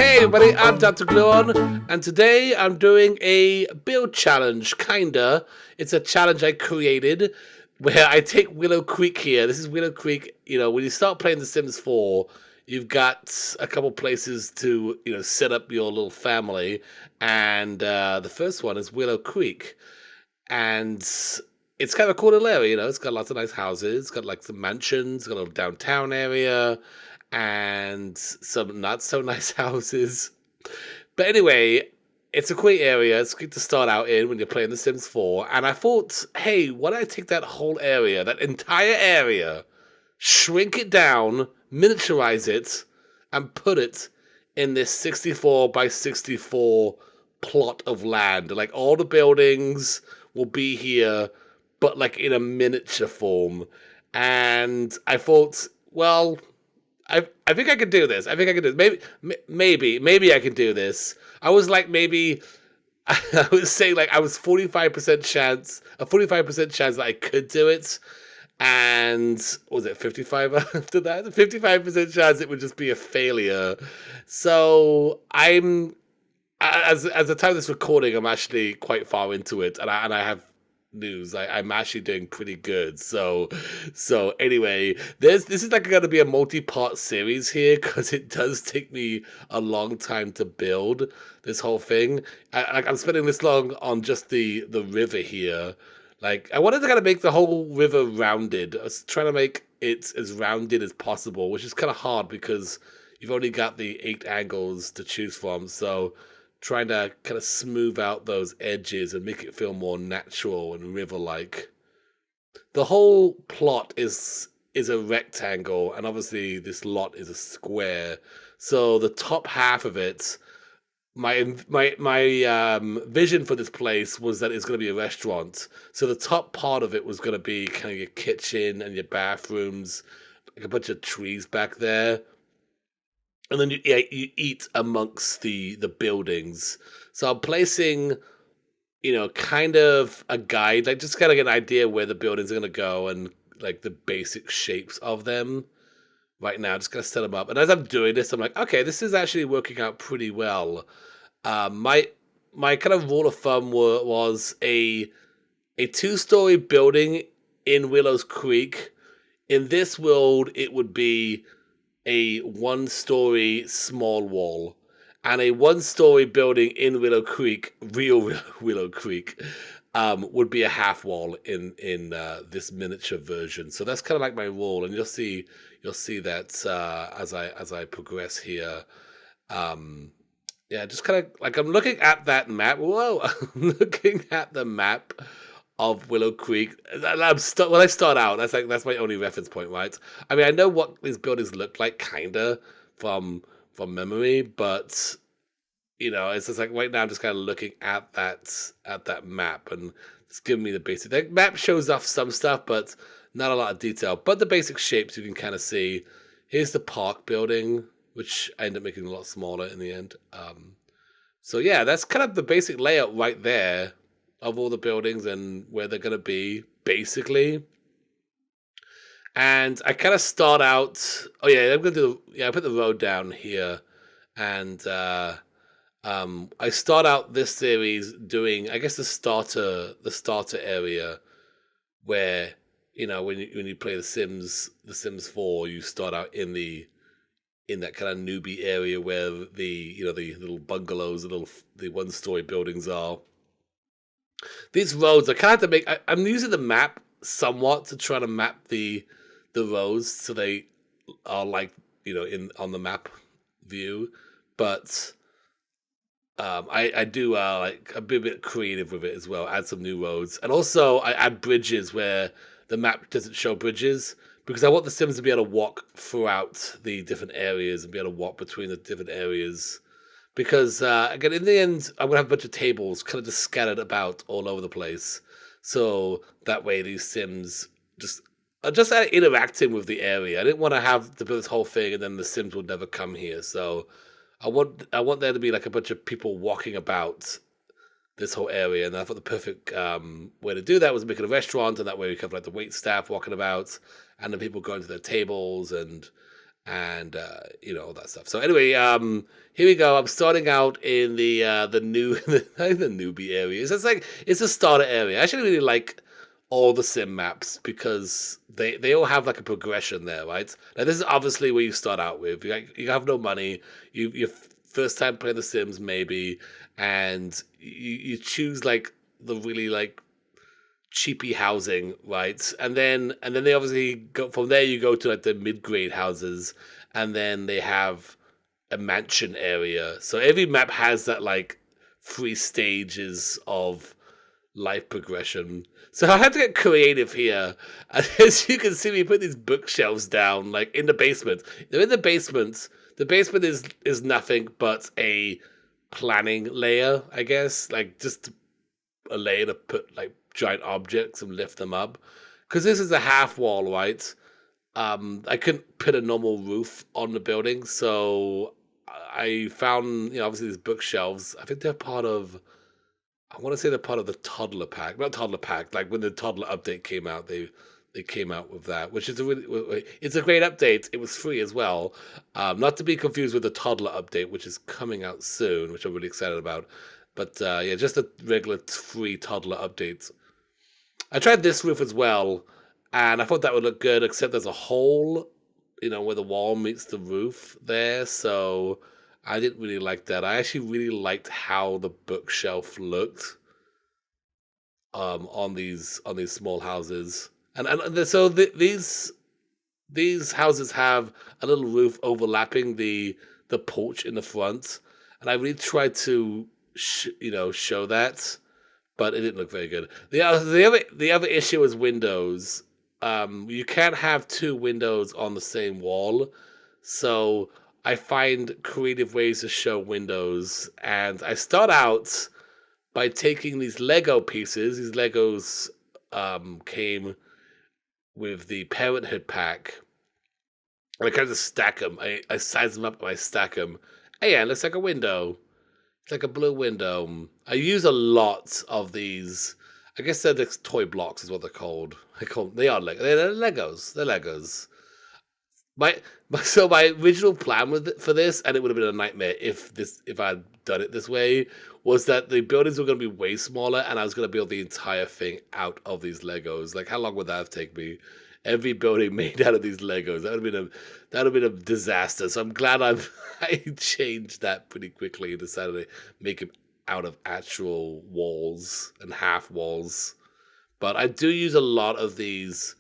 Hey everybody, I'm DrGluon, and today I'm doing a build challenge, kinda. It's a challenge I created where I take Willow Creek here. This is Willow Creek. When you start playing The Sims 4, you've got a couple places to, set up your little family, and the first one is Willow Creek. And it's kind of a cool little area, it's got lots of nice houses, it's got like some mansions, it's got a little downtown area, and some not so nice houses. But anyway, it's a great area. It's great to start out in when you're playing The Sims 4. And I thought, hey, why don't I take that whole area, that entire area, shrink it down, miniaturize it, and put it in this 64 by 64 plot of land. Like all the buildings will be here, but like in a miniature form. And I thought, well, I think I could do this. I think I could do this. Maybe I can do this. I was like, maybe I was saying like I was 45% chance, a 45% chance that I could do it. And was it 55 after that? 55% chance it would just be a failure. So as the time of this recording, I'm actually quite far into it, and I have news. I'm actually doing pretty good. So anyway, this is like going to be a multi-part series here because it does take me a long time to build this whole thing. I'm spending this long on just the river here. Like I wanted to kind of make the whole river rounded. I was trying to make it as rounded as possible, which is kind of hard because you've only got the 8 angles to choose from. So trying to kind of smooth out those edges and make it feel more natural and river-like. The whole plot is a rectangle, and obviously this lot is a square. So the top half of it, my vision for this place was that it's going to be a restaurant. So the top part of it was going to be kind of your kitchen and your bathrooms, like a bunch of trees back there. And then you eat amongst the buildings. So I'm placing, kind of a guide, like just kind of get an idea where the buildings are going to go and like the basic shapes of them. Right now, just going to set them up. And as I'm doing this, I'm like, okay, this is actually working out pretty well. My kind of rule of thumb was a 2-story building in Willow Creek. In this world, it would be a 1-story small wall, and a 1-story building in Willow Creek, real Willow Creek, would be a half wall in this miniature version. So that's kind of like my rule, and you'll see that as I progress here. Yeah, just kind of like I'm looking at that map. Whoa, I'm looking at the map of Willow Creek. When I start out, that's my only reference point, right? I mean, I know what these buildings look like, kinda from memory, but it's just like right now I'm just kind of looking at that map and it's giving me the basic. The map shows off some stuff, but not a lot of detail. But the basic shapes you can kind of see. Here's the park building, which I end up making a lot smaller in the end. So yeah, that's kind of the basic layout right there of all the buildings and where they're going to be, basically. And I kind of start out... Oh, yeah, I'm going to do... Yeah, I put the road down here. And I start out this series doing, I guess, the starter area where, when you play The Sims 4, you start out in that kind of newbie area where the little bungalows, the 1-story buildings are. These roads, I kind of have to make... I'm using the map somewhat to try to map the roads so they are like, on the map view. But I do like a bit creative with it as well, add some new roads. And also I add bridges where the map doesn't show bridges because I want the Sims to be able to walk throughout the different areas and be able to walk between the different areas. Because, again, in the end, I'm going to have a bunch of tables kind of just scattered about all over the place. So that way these Sims are just interacting with the area. I didn't want to have to build this whole thing and then the Sims would never come here. So I want there to be like a bunch of people walking about this whole area. And I thought the perfect way to do that was make it a restaurant. And that way we could have like the wait staff walking about and the people going to their tables and and all that stuff. So anyway, here we go. I'm starting out in the new the newbie area. It's a starter area. I actually really like all the sim maps because they all have like a progression there, right? Now this is obviously where you start out with. You have no money. Your first time playing the Sims maybe, and you choose like the really like cheapy housing, right? And then they obviously go from there. You go to like the mid grade houses, and then they have a mansion area. So every map has that like 3 stages of life progression. So I had to get creative here. And as you can see, we put these bookshelves down, like in the basement. They're in the basement. The basement is nothing but a planning layer, I guess. Like just a layer to put like giant objects and lift them up. Because this is a half wall, right? I couldn't put a normal roof on the building, so I found, obviously these bookshelves. I think they're part of. I want to say they're part of the toddler pack, not toddler pack. Like when the toddler update came out, they came out with that, which is it's a great update. It was free as well, not to be confused with the toddler update, which is coming out soon, which I'm really excited about. But yeah, just a regular free toddler update. I tried this roof as well, and I thought that would look good, except there's a hole, where the wall meets the roof there. So I didn't really like that. I actually really liked how the bookshelf looked on these small houses, these houses have a little roof overlapping the porch in the front, and I really tried to show that, but it didn't look very good. The other issue is windows. You can't have 2 windows on the same wall, so I find creative ways to show windows, and I start out by taking these Lego pieces. These Legos came with the Parenthood pack. I kind of stack them. I size them up and I stack them. Hey, yeah, it looks like a window. It's like a blue window. I use a lot of these. I guess they're the toy blocks, is what they're called. They are Lego. They're Legos. They're Legos. My so my original plan for this, and it would have been a nightmare if I'd done it this way, was that the buildings were going to be way smaller, and I was going to build the entire thing out of these Legos. Like, how long would that have taken me? Every building made out of these Legos. That would have been a disaster. So I'm glad I changed that pretty quickly and decided to make them out of actual walls and half walls. But I do use a lot of these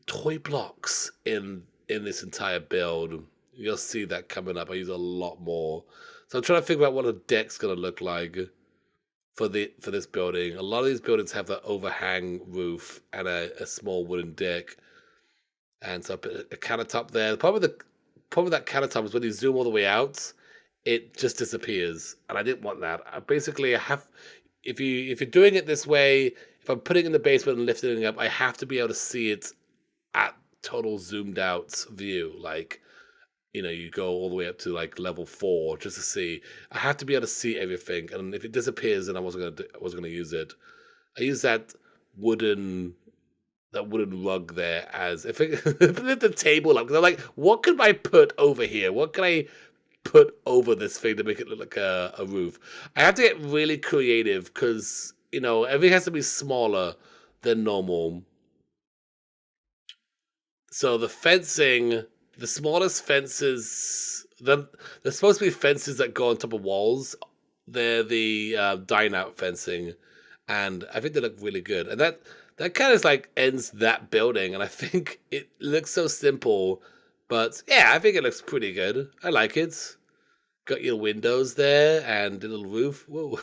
toy blocks in this entire build. You'll see that coming up. I use a lot more. So I'm trying to figure out what a deck's gonna look like for this building. A lot of these buildings have that overhang roof and a small wooden deck. And so I put a countertop there. The problem with that countertop is when you zoom all the way out, it just disappears. And I didn't want that. I have, if you're doing it this way, if I'm putting it in the basement and lifting it up, I have to be able to see it at total zoomed out view. Like, you go all the way up to like level 4 just to see. I have to be able to see everything, and if it disappears, then I wasn't gonna use it. I use that wooden rug there as if it put the table up, because I'm like, what could I put over here? What can I put over this thing to make it look like a roof? I have to get really creative because everything has to be smaller than normal. So the fencing, the smallest fences, they're supposed to be fences that go on top of walls. They're the dine out fencing, and I think they look really good. And that kind of like ends that building, and I think it looks so simple, but yeah, I think it looks pretty good. I like it. Got your windows there and the little roof. Whoa!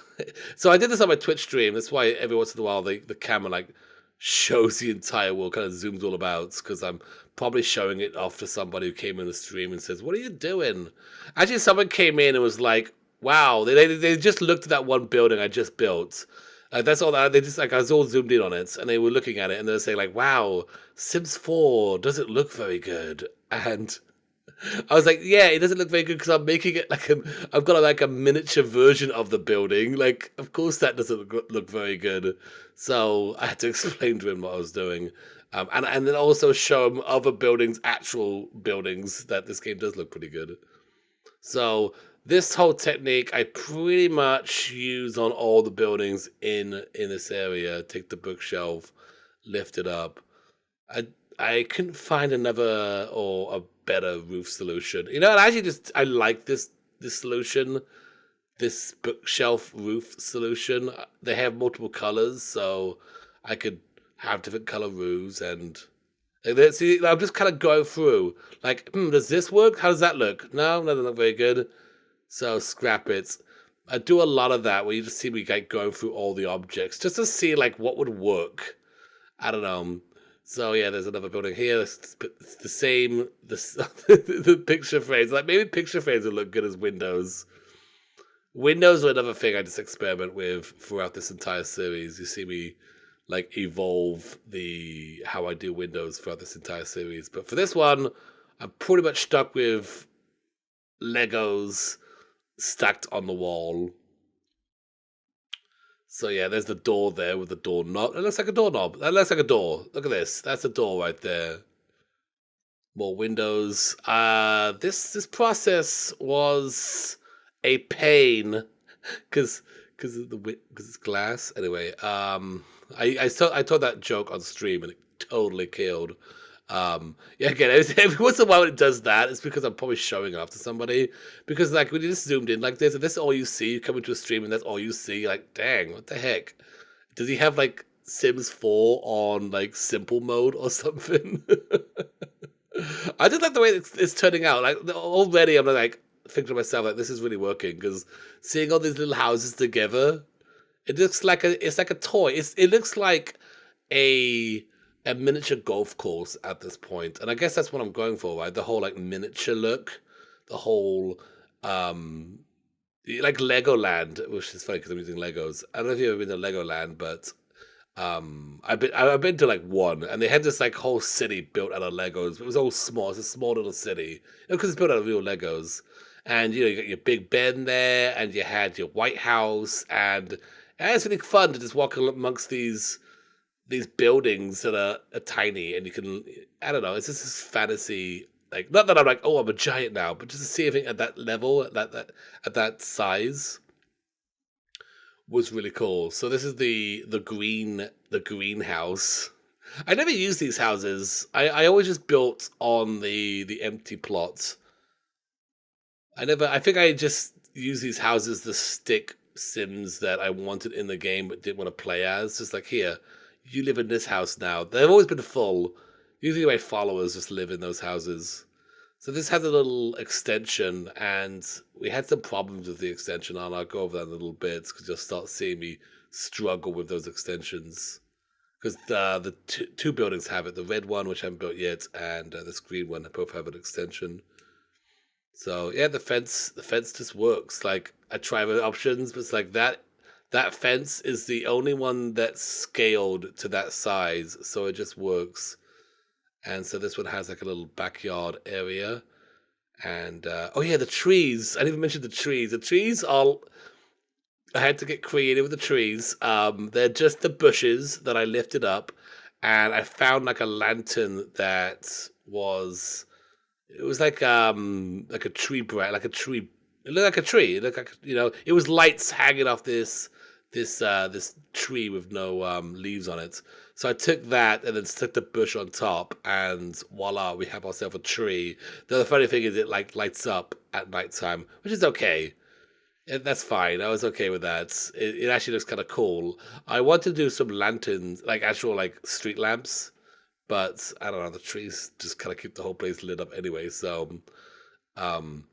So I did this on my Twitch stream. That's why every once in a while the camera like shows the entire world, kind of zooms all about, because I'm probably showing it off to somebody who came in the stream and says, "What are you doing?" Actually, someone came in and was like, "Wow!" They just looked at that one building I just built. That's all that they just like. I was all zoomed in on it, and they were looking at it, and they were saying like, "Wow, Sims 4 doesn't look very good." And I was like, "Yeah, it doesn't look very good because I'm making it like I've got like a miniature version of the building. Like, of course that doesn't look very good." So I had to explain to him what I was doing. And then also show them other buildings, actual buildings, that this game does look pretty good. So this whole technique I pretty much use on all the buildings in this area. Take the bookshelf, lift it up. I I couldn't find another or a better roof solution. You know, and I like this solution, this bookshelf roof solution. They have multiple colors, so I could have different color roofs and see. I'm just kind of going through, like, does this work? How does that look? No, doesn't look very good. So scrap it. I do a lot of that where you just see me like going through all the objects just to see like what would work. I don't know. So yeah, there's another building here. It's the same. The picture frames, like maybe picture frames would look good as windows. Windows are another thing I just experiment with throughout this entire series. You see me like evolve the how I do windows throughout this entire series. But for this one, I'm pretty much stuck with Legos stacked on the wall. So yeah, there's the door there with the doorknob. It looks like a doorknob. That looks like a door. Look at this. That's a door right there. More windows. This process was a pain because it's glass. Anyway, I told that joke on stream and it totally killed. Yeah, again, every once in a while when it does that, it's because I'm probably showing off to somebody. Because like when you just zoomed in like this, and this is all you see, you come into a stream and that's all you see. Like, dang, what the heck? Does he have like Sims 4 on like simple mode or something? I just like the way it's turning out. Like already, I'm like thinking to myself, like this is really working because seeing all these little houses together, it looks like it's like a toy. It looks like a a miniature golf course at this point, and I guess that's what I'm going for, right? The whole like miniature look, the whole um like Legoland, which is funny because I'm using Legos. I don't know if you've ever been to Legoland, but I've been to like one, and they had this like whole city built out of Legos. It was all small. It's a small little city because it's built out of real Legos. And you know you got your Big Ben there, and you had your White House, and it's really fun to just walk amongst these buildings that are tiny, and you can I don't know. It's just this fantasy. Like not that I'm like oh I'm a giant now, but just to see everything at that level, at that size was really cool. So this is the greenhouse. I never used these houses. I always just built on the empty plots. I think I just used these houses to stick Sims that I wanted in the game but didn't want to play as. Just like here, you live in this house now. They've always been full. Usually my followers just live in those houses. So this has a little extension, and we had some problems with the extension, and I'll go over that in a little bit because you'll start seeing me struggle with those extensions. Because the two buildings have it, the red one, which I haven't built yet, and this green one, they both have an extension. So yeah, the fence just works. Like I try other options, but it's like that fence is the only one that's scaled to that size, so it just works. And so this one has like a little backyard area. And oh yeah, the trees. I didn't even mention the trees. The trees are. I had to get creative with the trees. They're just the bushes that I lifted up, and I found like a lantern that was. It was like a tree branch, like a tree. It looked like a tree. It looked like it was lights hanging off this tree with no leaves on it. So I took that and then stuck the bush on top, and voila, we have ourselves a tree. The funny thing is, it like lights up at nighttime, which is okay. That's fine. I was okay with that. It actually looks kind of cool. I want to do some lanterns, like actual like street lamps, but I don't know. The trees just kind of keep the whole place lit up anyway. So um,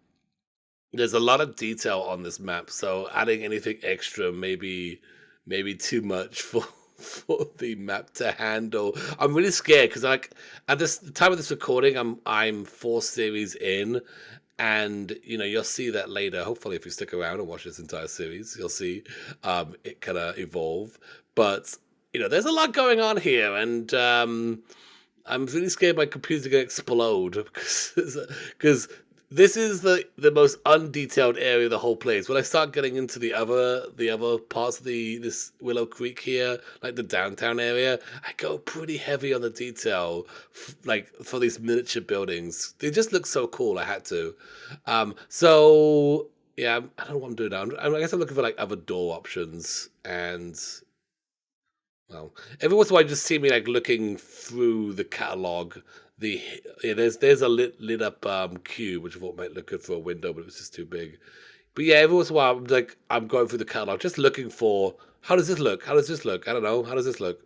there's a lot of detail on this map, so adding anything extra maybe too much for for the map to handle. I'm really scared because like at this the time of this recording, I'm four series in, and you'll see that later. Hopefully, if you stick around and watch this entire series, you'll see it kind of evolve. But there's a lot going on here, and I'm really scared my computer's gonna explode because This is the most undetailed area of the whole place. When I start getting into the other parts of the this Willow Creek here, like the downtown area, I go pretty heavy on the detail, like for these miniature buildings. They just look so cool. I had to. So yeah, I don't know what I'm doing now. I guess I'm looking for like other door options, and well, every once in a while, you just see me like looking through the catalog. The Yeah, there's a lit up cube which I thought might look good for a window, but it was just too big. But yeah, every once in a while, I'm going through the catalog, just looking for how does this look? How does this look? I don't know. How does this look?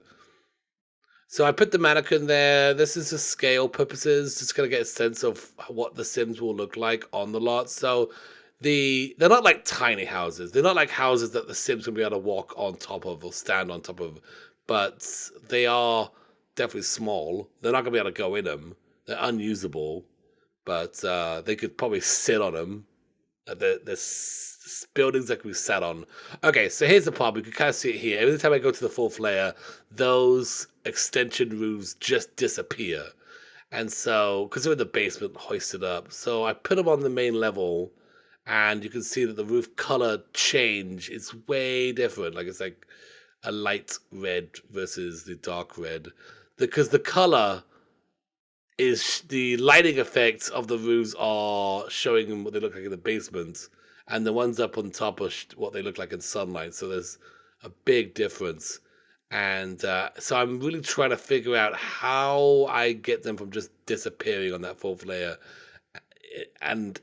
So I put the mannequin there. This is for scale purposes, just gonna get a sense of what the Sims will look like on the lot. So they're not like tiny houses. They're not like houses that the Sims will be able to walk on top of or stand on top of, but they are definitely small. They're not gonna be able to go in them. They're unusable, but they could probably sit on them. Buildings that can be sat on. Okay, so here's the problem. You can kind of see it here. Every time I go to the fourth layer, those extension roofs just disappear. And so, because they're in the basement, hoisted up. So I put them on the main level, and you can see that the roof color change is way different. Like it's like a light red versus the dark red. Because the color is the lighting effects of the roofs are showing them what they look like in the basement, and the ones up on top are what they look like in sunlight. So there's a big difference, and so I'm really trying to figure out how I get them from just disappearing on that fourth layer, and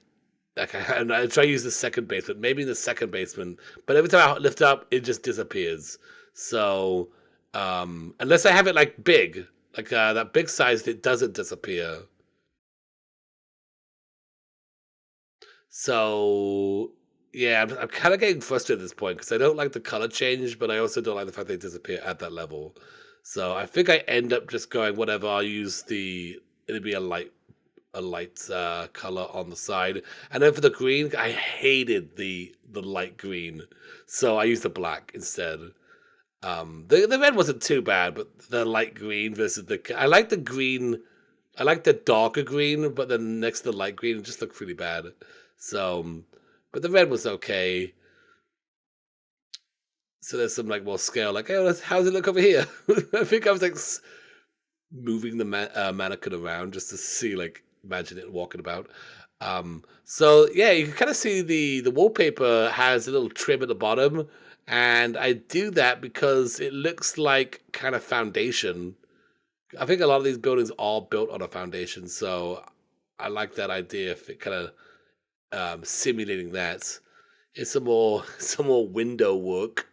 and I try to use the second basement, maybe in the second basement, but every time I lift up, it just disappears. So unless I have it like big. Like that big size, it doesn't disappear. So yeah, I'm kind of getting frustrated at this point because I don't like the color change, but I also don't like the fact they disappear at that level. So I think I end up just going whatever. I'll use it'll be a light color on the side, and then for the green, I hated the light green, so I used the black instead. The red wasn't too bad, but the light green versus I like the green. I like the darker green, but then next to the light green, it just looked really bad. So, but the red was okay. So there's some like more scale, like, hey, how does it look over here? I think I was like moving the mannequin around just to see, like, imagine it walking about. So yeah, you can kind of see the wallpaper has a little trim at the bottom, and I do that because it looks like kind of foundation. I think a lot of these buildings are built on a foundation, so I like that idea of it kind of simulating that. It's some more some more window work.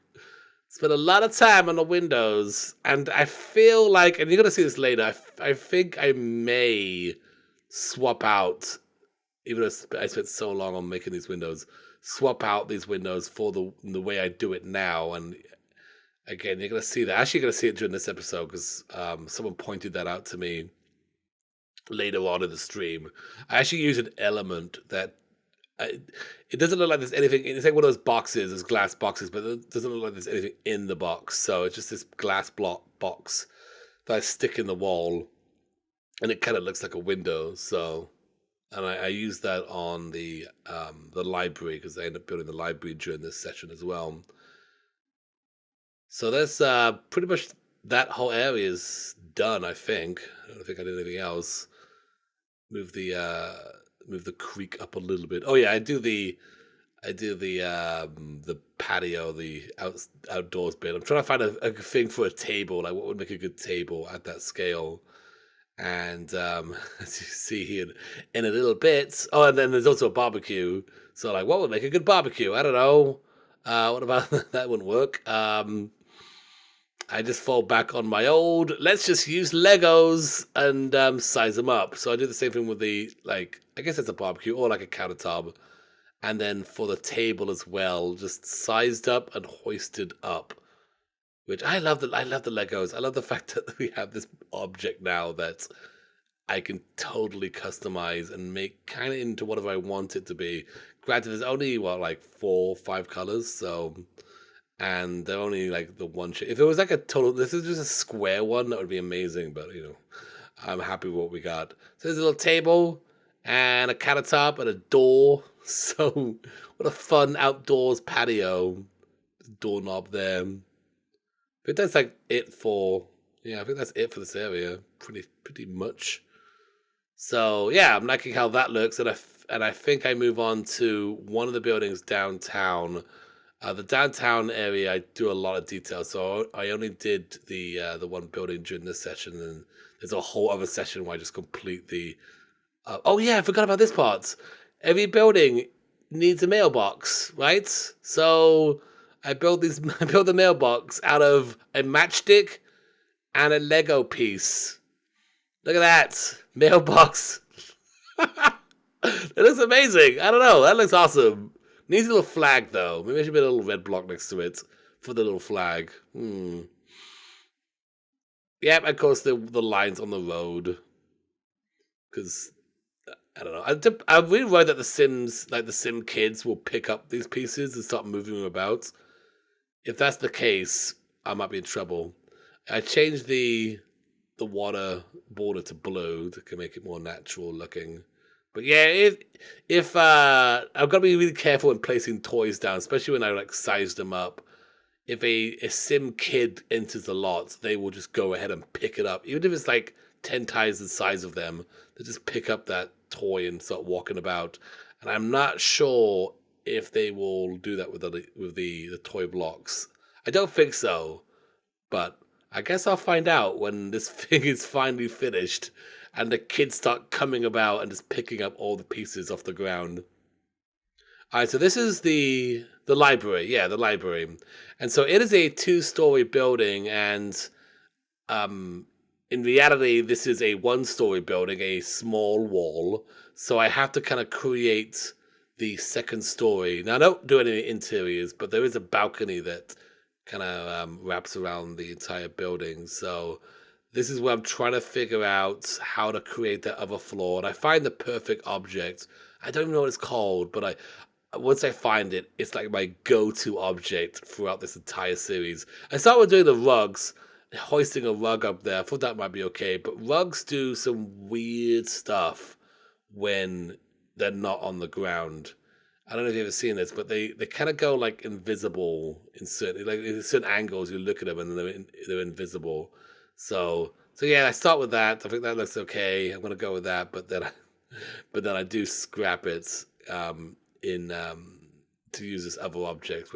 Spent a lot of time on the windows, and I feel like, and you're gonna see this later. I think I may swap out, even though I spent so long on making these windows, swap out these windows for the way I do it now. And again, you're gonna see that. Actually, you're gonna see it during this episode because someone pointed that out to me later on in the stream. I actually use an element that it doesn't look like there's anything. It's like one of those boxes, there's glass boxes, but it doesn't look like there's anything in the box. So it's just this glass block box that I stick in the wall, and it kind of looks like a window. So, and I use that on the library because I end up building the library during this session as well. So that's pretty much that whole area is done. I think. I don't think I did anything else. Move the creek up a little bit. Oh yeah, I do the patio, outdoors bit. I'm trying to find a thing for a table. Like what would make a good table at that scale. And as you see here in a little bit. Oh, and then there's also a barbecue. So like, what would make a good barbecue? I don't know. What about that? Wouldn't work. I just fall back on my old. Let's just use Legos and size them up. So I do the same thing with the like. I guess it's a barbecue or like a countertop, and then for the table as well, just sized up and hoisted up. Which I love. I love the Legos. I love the fact that we have this object now that I can totally customize and make kind of into whatever I want it to be. Granted, there's only like 4 or 5 colors, so and they're only like the one shape. If it was like a total, this is just a square one, that would be amazing. But I'm happy with what we got. So there's a little table, and a countertop and a door. So what a fun outdoors patio. Doorknob there. I think that's like it for I think that's it for this area. Pretty much. So yeah, I'm liking how that looks, and I think I move on to one of the buildings downtown. The downtown area, I do a lot of detail, so I only did the one building during this session, and there's a whole other session where I just complete the. Oh yeah, I forgot about this part. Every building needs a mailbox, right? So I built these. I built the mailbox out of a matchstick and a Lego piece. Look at that mailbox. It looks amazing. I don't know. That looks awesome. Needs a little flag though. Maybe I should put a little red block next to it for the little flag. Yep, of course the lines on the road. Because I don't know. I really worried that the Sims, like the Sim kids, will pick up these pieces and start moving them about. If that's the case, I might be in trouble. I changed the water border to blue to make it more natural looking. But yeah, if I've got to be really careful when placing toys down, especially when I like size them up. If a Sim kid enters the lot, they will just go ahead and pick it up, even if it's like 10 times the size of them. They just pick up that toy and start walking about. And I'm not sure if they will do that with the toy blocks. I don't think so, but I guess I'll find out when this thing is finally finished and the kids start coming about and just picking up all the pieces off the ground. All right, so this is the library. Yeah, the library. And so it is a 2-story building, and in reality, this is a 1-story building, a small wall. So I have to kind of create the second story. Now, I don't do any interiors, but there is a balcony that kind of wraps around the entire building. So this is where I'm trying to figure out how to create that other floor. And I find the perfect object. I don't even know what it's called, but once I find it, it's like my go-to object throughout this entire series. I started with doing the rugs, hoisting a rug up there. I thought that might be okay, but rugs do some weird stuff when they're not on the ground. I don't know if you've ever seen this, but they kind of go like invisible in certain angles. You look at them and they're invisible. So yeah, I start with that. I think that looks okay. I'm gonna go with that, but then I do scrap it to use this other object,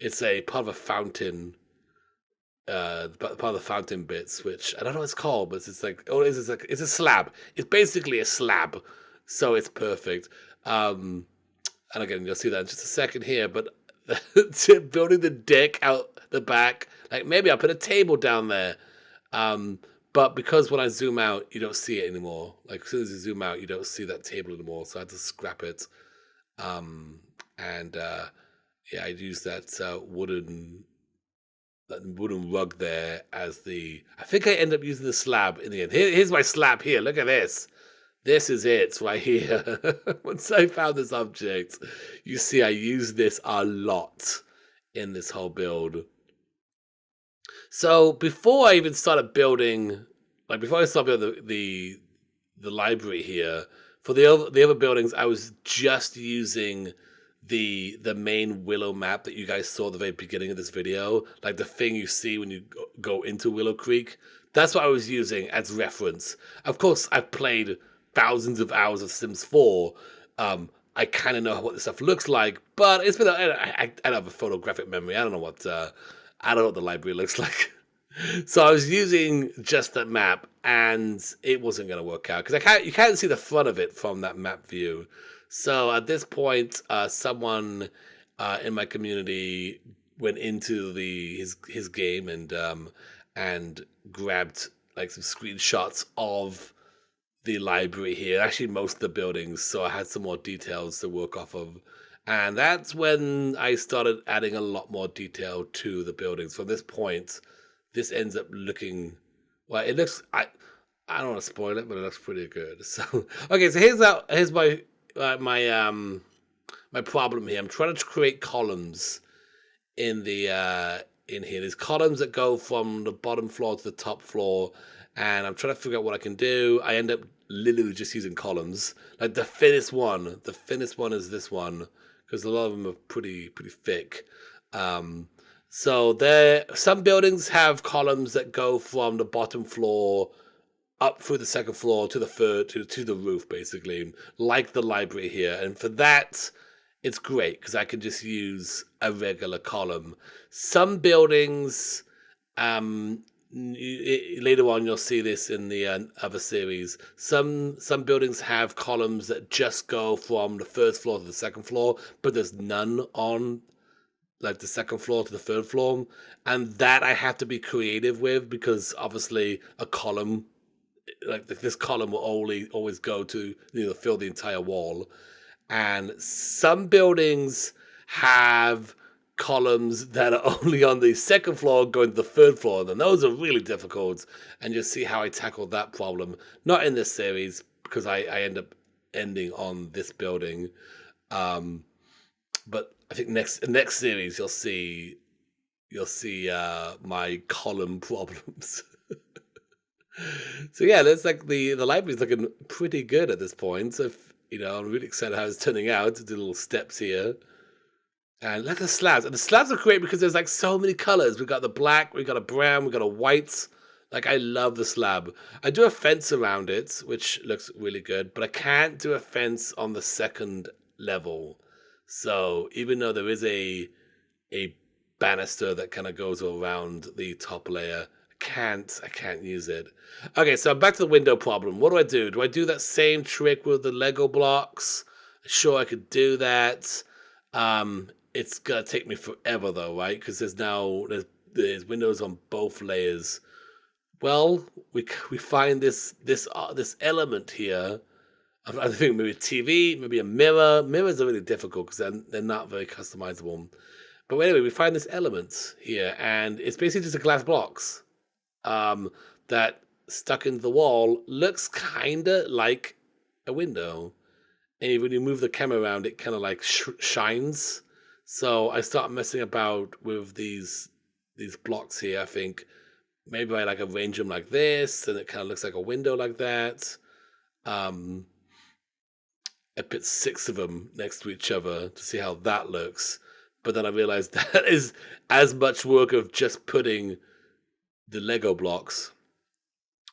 it's a part of a fountain. Part of the fountain bits, which I don't know what it's called, but it's like it's a slab. It's basically a slab, so it's perfect. And again, you'll see that in just a second here. But building the deck out the back, like maybe I'll put a table down there. But because when I zoom out, you don't see it anymore. Like as soon as you zoom out, you don't see that table anymore. So I had to scrap it. Yeah, I used that wooden rug there as I think I end up using the slab in the end. Here's my slab here. Look at this. This is it right here. Once I found this object, you see I use this a lot in this whole build. So before I even started building, before I started building the library here, for the other buildings, I was just using the main Willow map that you guys saw at the very beginning of this video, like the thing you see when you go into Willow Creek. That's what I was using as reference. Of course, I've played thousands of hours of Sims 4. I kind of know what this stuff looks like, but it's been I don't have a photographic memory. I don't know what the library looks like. So I was using just that map, and it wasn't going to work out because you can't see the front of it from that map view. So at this point, someone in my community went into his game and grabbed like some screenshots of the library here, actually most of the buildings, so I had some more details to work off of. And that's when I started adding a lot more detail to the buildings. From this point, this ends up looking, well, it looks, I don't want to spoil it, but it looks pretty good. So, okay, so here's my my problem here. I'm trying to create columns in here. There's columns that go from the bottom floor to the top floor, and I'm trying to figure out what I can do. I end up literally just using columns. Like the thinnest one is this one because a lot of them are pretty thick. So there, some buildings have columns that go from the bottom floor up through the second floor to the third to the roof, basically, like the library here. And for that, it's great because I can just use a regular column. Some buildings, later on you'll see this in the other series. Some buildings have columns that just go from the first floor to the second floor, but there's none on like the second floor to the third floor, and that I have to be creative with because obviously a column like this column will always go to fill the entire wall. And some buildings have columns that are only on the second floor going to the third floor, and those are really difficult. And you'll see how I tackled that problem. Not in this series because I end up ending on this building, but I think next series you'll see my column problems. So yeah, that's like the library's looking pretty good at this point. So I'm really excited how it's turning out. The little steps here, and look at the slabs. And the slabs are great because there's like so many colors. We got the black, we got a brown, we got a white. Like I love the slab. I do a fence around it, which looks really good, but I can't do a fence on the second level. So even though there is a banister that kind of goes around the top layer, I can't use it. Okay, so back to the window problem. What do? Do I do that same trick with the Lego blocks? Sure, I could do that. It's gonna take me forever though, right? Because there's windows on both layers. Well, we find this element here. I think maybe a TV, maybe a mirror. Mirrors are really difficult because they're not very customizable. But anyway, we find this element here, and it's basically just a glass blocks that stuck into the wall. Looks kind of like a window. And when you move the camera around, it kind of like shines. So I start messing about with these blocks here. I think maybe I like arrange them like this, and it kind of looks like a window like that. I put 6 of them next to each other to see how that looks. But then I realized that is as much work of just putting the Lego blocks.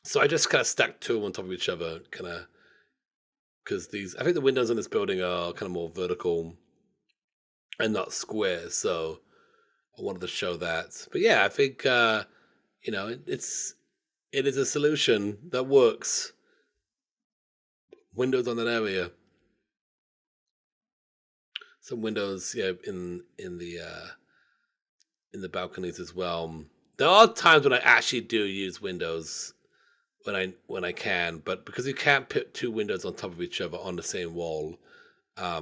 So I just kind of stacked 2 on top of each other, because I think the windows in this building are kind of more vertical and not square. So I wanted to show that. But yeah, I think, it is a solution that works. Windows on that area. Some windows, in the balconies as well. There are times when I actually do use windows when I can, but because you can't put 2 windows on top of each other on the same wall, I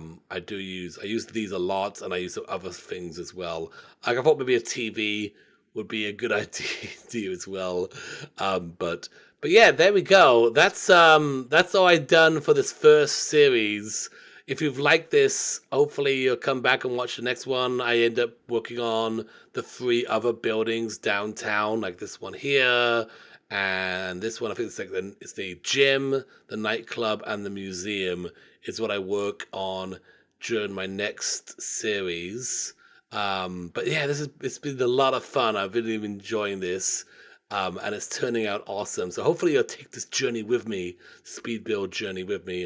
use these a lot, and I use other things as well. Like I thought maybe a TV would be a good idea as well, but yeah, there we go. That's all I've done for this first series. If you've liked this, hopefully you'll come back and watch the next one. I end up working on the 3 other buildings downtown, like this one here, and this one. I think it's the gym, the nightclub, and the museum is what I work on during my next series. But yeah, it's been a lot of fun. I've been enjoying this. And it's turning out awesome. So hopefully you'll take this journey with me, speed build journey with me,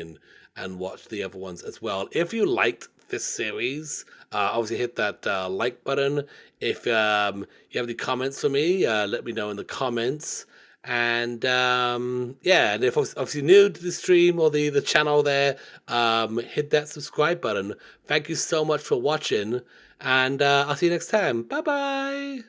and watch the other ones as well. If you liked this series, obviously hit that like button. If you have any comments for me, let me know in the comments. And and if obviously new to the stream or the channel there, hit that subscribe button. Thank you so much for watching, and I'll see you next time. Bye bye.